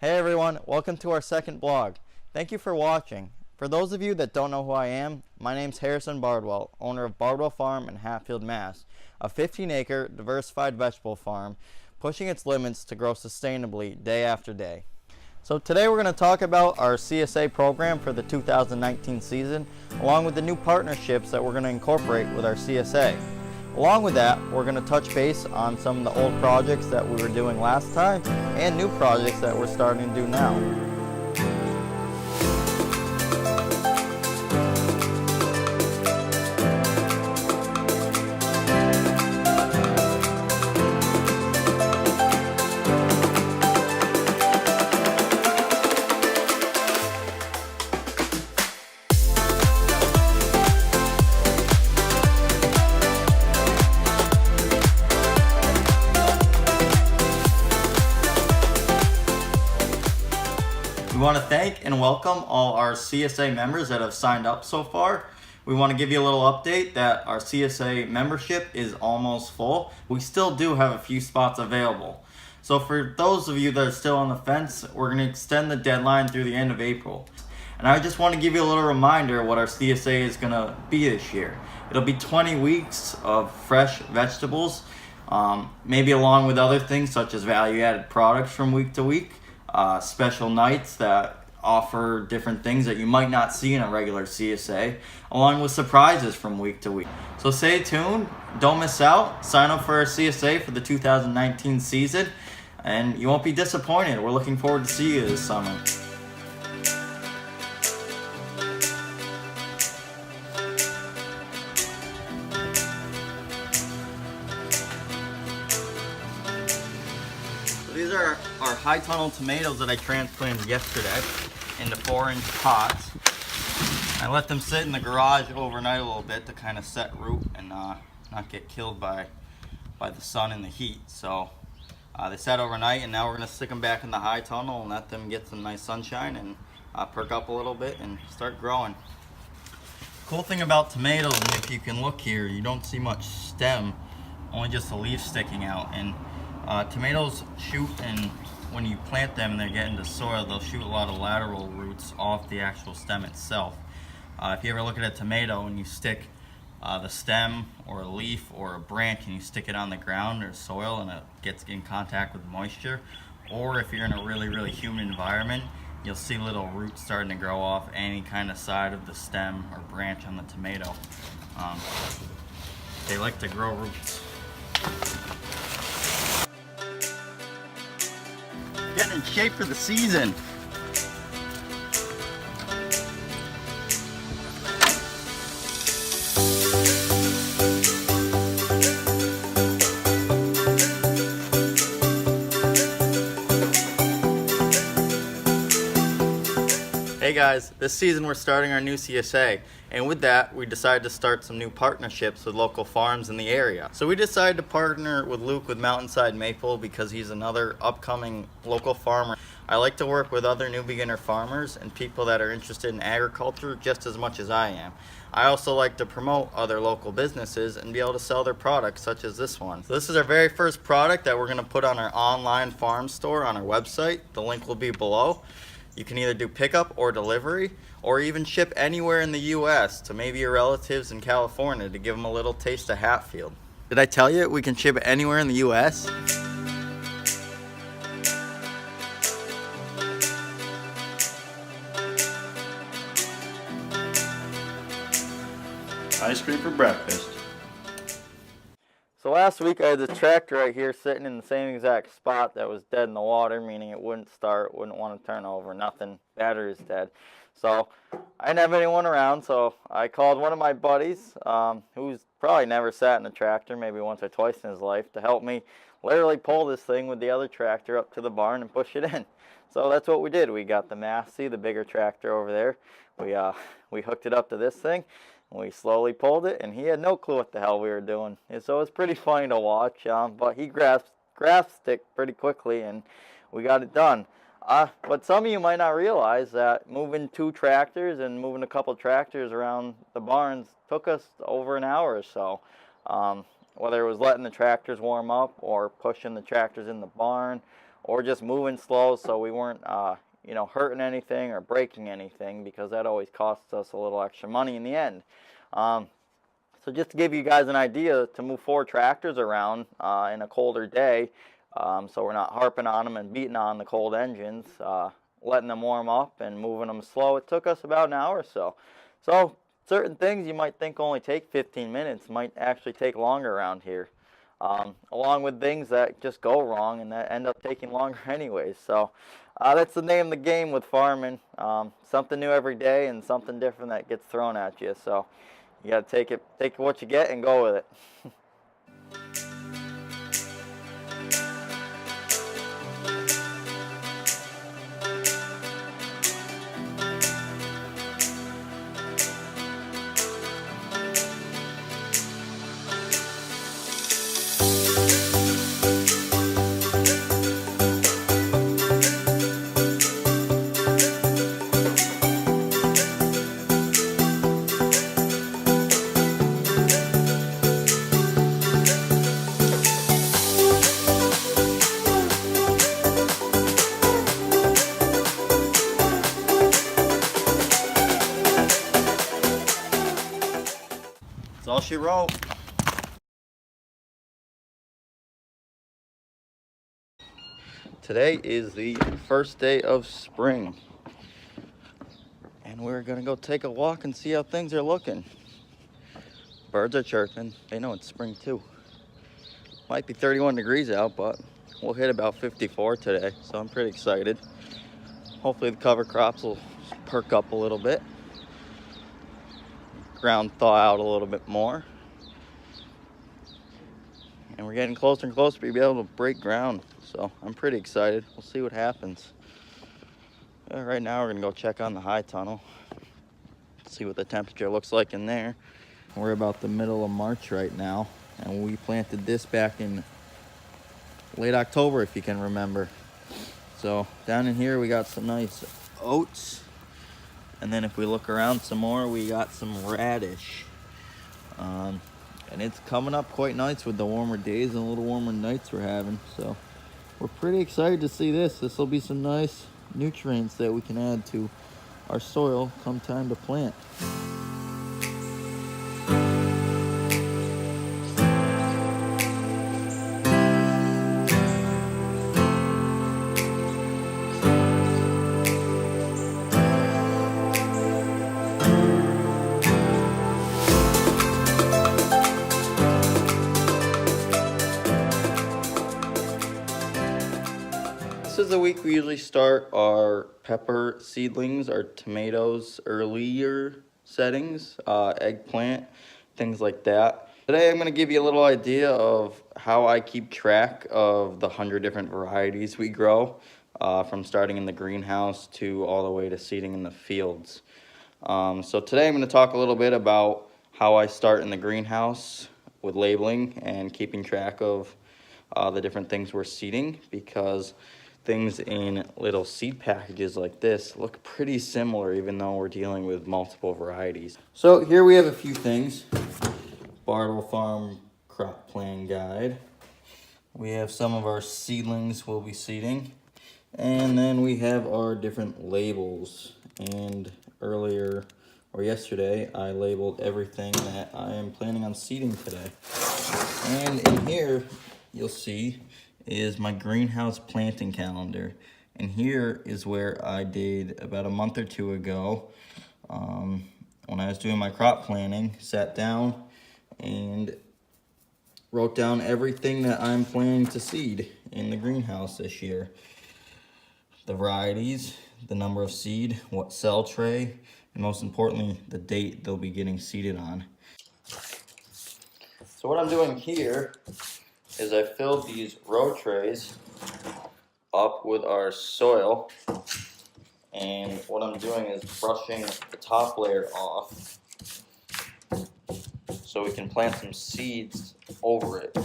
Hey everyone, welcome to our second blog. Thank you for watching. For those of you that don't know who I am, my name's Harrison Bardwell, owner of Bardwell Farm in Hatfield, Mass. A 15-acre diversified vegetable farm pushing its limits to grow sustainably day after day. So today we're going to talk about our CSA program for the 2019 season, along with the new partnerships that we're going to incorporate with our CSA. Along with that, we're going to touch base on some of the old projects that we were doing last time and new projects that we're starting to do now. We want to thank and welcome all our CSA members that have signed up so far. We want to give you a little update that our CSA membership is almost full. We still do have a few spots available. So for those of you that are still on the fence, we're going to extend the deadline through the end of April. And I just want to give you a little reminder of what our CSA is going to be this year. It'll be 20 weeks of fresh vegetables, maybe along with other things such as value-added products from week to week. Special nights that offer different things that you might not see in a regular CSA, along with surprises from week to week. So stay tuned, don't miss out, sign up for our CSA for the 2019 season, and you won't be disappointed. We're looking forward to see you this summer. These are our high tunnel tomatoes that I transplanted yesterday into 4-inch pots. I let them sit in the garage overnight a little bit to kind of set root and not get killed by the sun and the heat. So they sat overnight, and now we're going to stick them back in the high tunnel and let them get some nice sunshine and perk up a little bit and start growing. Cool thing about tomatoes, and if you can look here, you don't see much stem, only just a leaf sticking out. And tomatoes shoot, and when you plant them and they get into soil, they'll shoot a lot of lateral roots off the actual stem itself. If you ever look at a tomato and you stick the stem or a leaf or a branch and you stick it on the ground or soil and it gets in contact with moisture, or if you're in a really humid environment, you'll see little roots starting to grow off any kind of side of the stem or branch on the tomato. They like to grow roots. Getting in shape for the season. Hey guys, this season we're starting our new CSA, and with that we decided to start some new partnerships with local farms in the area. So we decided to partner with Luke with Mountainside Maple because he's another upcoming local farmer. I like to work with other new beginner farmers and people that are interested in agriculture just as much as I am. I also like to promote other local businesses and be able to sell their products, such as this one. So this is our very first product that we're going to put on our online farm store on our website. The link will be below. You can either do pickup or delivery, or even ship anywhere in the U.S. to maybe your relatives in California to give them a little taste of Hatfield. Did I tell you we can ship anywhere in the U.S.? Ice cream for breakfast. So last week I had this tractor right here sitting in the same exact spot that was dead in the water, meaning it wouldn't start, wouldn't want to turn over, nothing, battery's dead. So I didn't have anyone around, so I called one of my buddies, who's probably never sat in a tractor, maybe once or twice in his life, to help me literally pull this thing with the other tractor up to the barn and push it in. So that's what we did. We got the Massey, the bigger tractor over there. We hooked it up to this thing. We slowly pulled it, and he had no clue what the hell we were doing. And so it's pretty funny to watch, but he grasped it pretty quickly, and we got it done. But some of you might not realize that moving 2 tractors and moving a couple tractors around the barns took us over an hour or so. Whether it was letting the tractors warm up or pushing the tractors in the barn or just moving slow so we weren't you know, hurting anything or breaking anything, because that always costs us a little extra money in the end. So just to give you guys an idea, to move 4 tractors around in a colder day, so we're not harping on them and beating on the cold engines, letting them warm up and moving them slow, it took us about an hour or so. So certain things you might think only take 15 minutes might actually take longer around here, along with things that just go wrong and that end up taking longer anyways. So that's the name of the game with farming. Something new every day and something different that gets thrown at you. So you got to take what you get and go with it. That's all she wrote. Today is the first day of spring, and we're gonna go take a walk and see how things are looking. Birds are chirping. They know it's spring too. Might be 31 degrees out, but we'll hit about 54 today, so I'm pretty excited. Hopefully the cover crops will perk up a little bit. Ground thaw out a little bit more. And we're getting closer and closer to be able to break ground. So I'm pretty excited. We'll see what happens. Right now we're gonna go check on the high tunnel. See what the temperature looks like in there. We're about the middle of March right now. And we planted this back in late October, if you can remember. So down in here we got some nice oats. And then if we look around some more, we got some radish. And it's coming up quite nice with the warmer days and a little warmer nights we're having. So we're pretty excited to see this. This will be some nice nutrients that we can add to our soil come time to plant. This is the week we usually start our pepper seedlings, our tomatoes, earlier settings, eggplant, things like that. Today I'm going to give you a little idea of how I keep track of the 100 different varieties we grow, from starting in the greenhouse to all the way to seeding in the fields. So today I'm going to talk a little bit about how I start in the greenhouse with labeling and keeping track of the different things we're seeding, because things in little seed packages like this look pretty similar even though we're dealing with multiple varieties. So here we have a few things. Bardwell Farm crop plan guide. We have some of our seedlings we'll be seeding. And then we have our different labels. And earlier or yesterday I labeled everything that I am planning on seeding today. And in here you'll see is my greenhouse planting calendar, and here is where I did about a month or two ago, when I was doing my crop planning, sat down and wrote down everything that I'm planning to seed in the greenhouse this year. The varieties, the number of seed, what cell tray, and most importantly, the date they'll be getting seeded on. So what I'm doing here is I filled these row trays up with our soil, and what I'm doing is brushing the top layer off so we can plant some seeds over it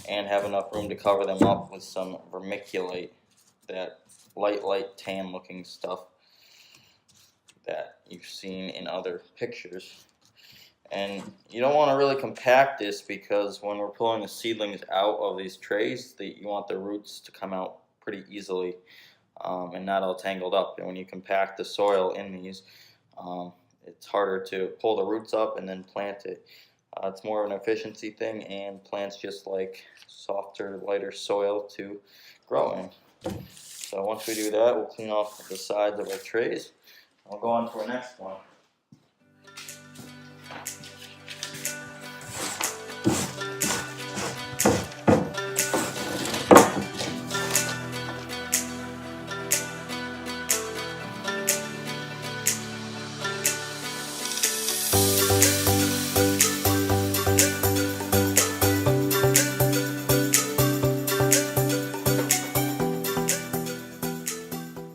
and have enough room to cover them up with some vermiculite, that light tan looking stuff that you've seen in other pictures. And you don't want to really compact this because when we're pulling the seedlings out of these trays, you want the roots to come out pretty easily and not all tangled up. And when you compact the soil in these, it's harder to pull the roots up and then plant it. It's more of an efficiency thing, and plants just like softer, lighter soil to grow in. So once we do that, we'll clean off the sides of our trays. We'll go on to our next one.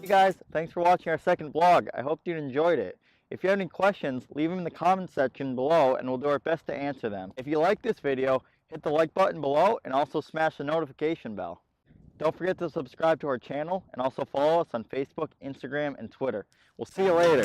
Guys, thanks for watching our second vlog. I hope you enjoyed it. If you have any questions, leave them in the comment section below and we'll do our best to answer them. If you like this video, hit the like button below and also smash the notification bell. Don't forget to subscribe to our channel and also follow us on Facebook, Instagram, and Twitter. We'll see you later.